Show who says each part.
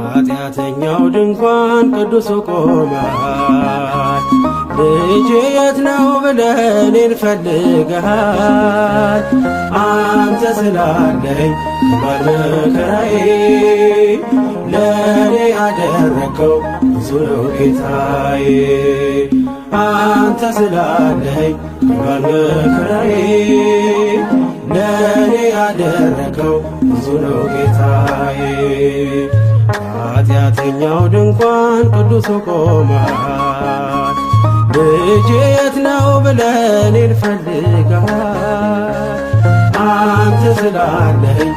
Speaker 1: ኃጢአተኛው ድንኳን ቅዱሱ ቆመሃል። ልጄ የት ነው ብለህ እኔን ፈልገሃል። አንተ ስላለኝ በመከራዬ ለእኔ ያደረከው ብዙ ነው ጌታዬ። አንተ ስላለኝ በመከራዬ ለእኔ ያደረከው ብዙ ነው ጌታዬ። ኃጢአተኛው ድንኳን ቅዱሱ ቆመሃል። ልጄ የት ነው ብለህ እኔን ፈልገሃል። አንተ ስላለኝ